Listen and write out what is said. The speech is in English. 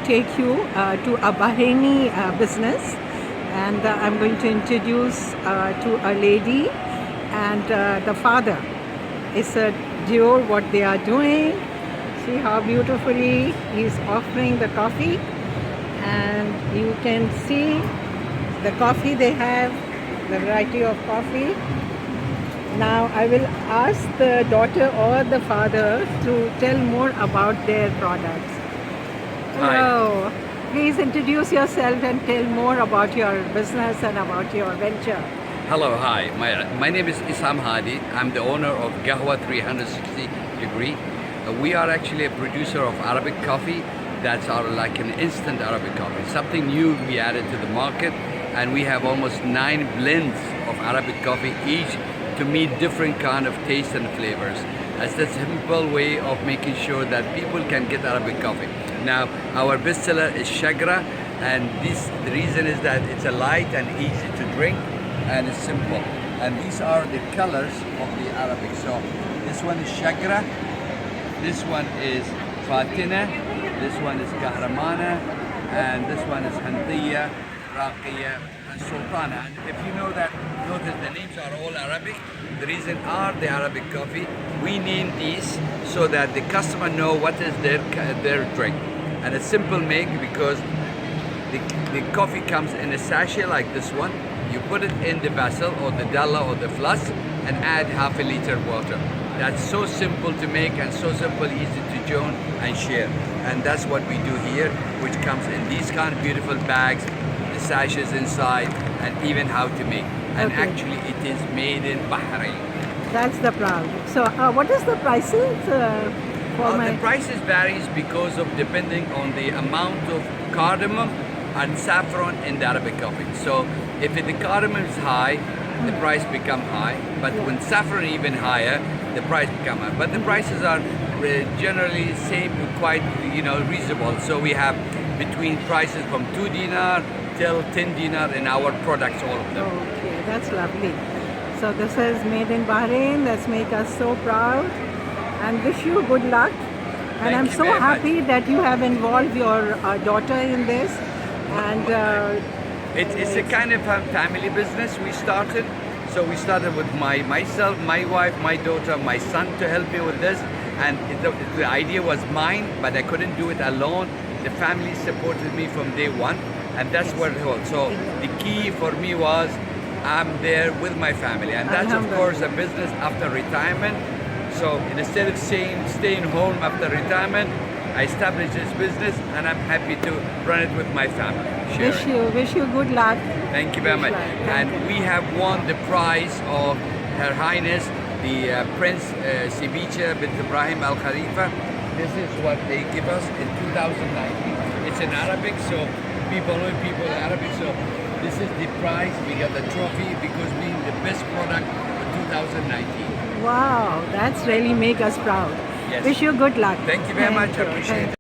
take you to a Bahraini business, and I'm going to introduce to a lady and the father. It's a duo what they are doing. See how beautifully he's offering the coffee, and you can see the coffee they have, the variety of coffee. Now I will ask the daughter or the father to tell more about their products. Hello. Please introduce yourself and tell more about your business and about your venture. Hello, hi. My name is Hadi. I'm the owner of Gahwah 360 degree. We are actually a producer of Arabic coffee. That's like an instant Arabic coffee. Something new we added to the market, and we have almost 9 blends of Arabic coffee each to meet different kind of tastes and flavors. That's the simple way of making sure that people can get Arabic coffee. Now, our bestseller is Shagra, and the reason is that it's a light and easy to drink, and it's simple. And these are the colors of the Arabic. So this one is Shagra, this one is Fatina, this one is Kahramana, and this one is Hantiya, Raqiya, and Sultana. And if you know that, notice the names are all Arabic. The reason are the Arabic coffee. We name these so that the customer know what is their drink. And a simple make, because the coffee comes in a sachet like this one. You put it in the vessel or the dalla or the flask and add half a liter water. That's so simple to make and so simple, easy to join and share. And that's what we do here, which comes in these kind of beautiful bags, the sachets inside, and even how to make. And actually it is made in Bahrain. That's the proud. So what is the prices The prices varies because of depending on the amount of cardamom and saffron in the Arabic coffee. So if the cardamom is high, the price become high. But when saffron even higher, the price become high. But the prices are generally same, quite reasonable. So we have between prices from 2 dinar till 10 dinar in our products, all of them. Okay, that's lovely. So this is made in Bahrain. Let's make us so proud and wish you good luck. And I'm so happy that you have involved your daughter in this. And it's a kind of a family business we started. So we started with myself, my wife, my daughter, my son to help me with this. And the idea was mine, but I couldn't do it alone. The family supported me from day one, and that's what it was. So the key for me was I'm there with my family, and that's of course a business after retirement. So instead of staying home after retirement, I established this business, and I'm happy to run it with my family. Wish you good luck. Thank you very much. And we have won the prize of Her Highness the Prince Sibicha bint Ibrahim Al Khalifa. This is what they give us in 2019. It's in Arabic, so people Arabic. So this is the prize. We got the trophy because being the best product for 2019. Wow, that's really make us proud. Yes. Wish you good luck. Thank you very much. I appreciate it.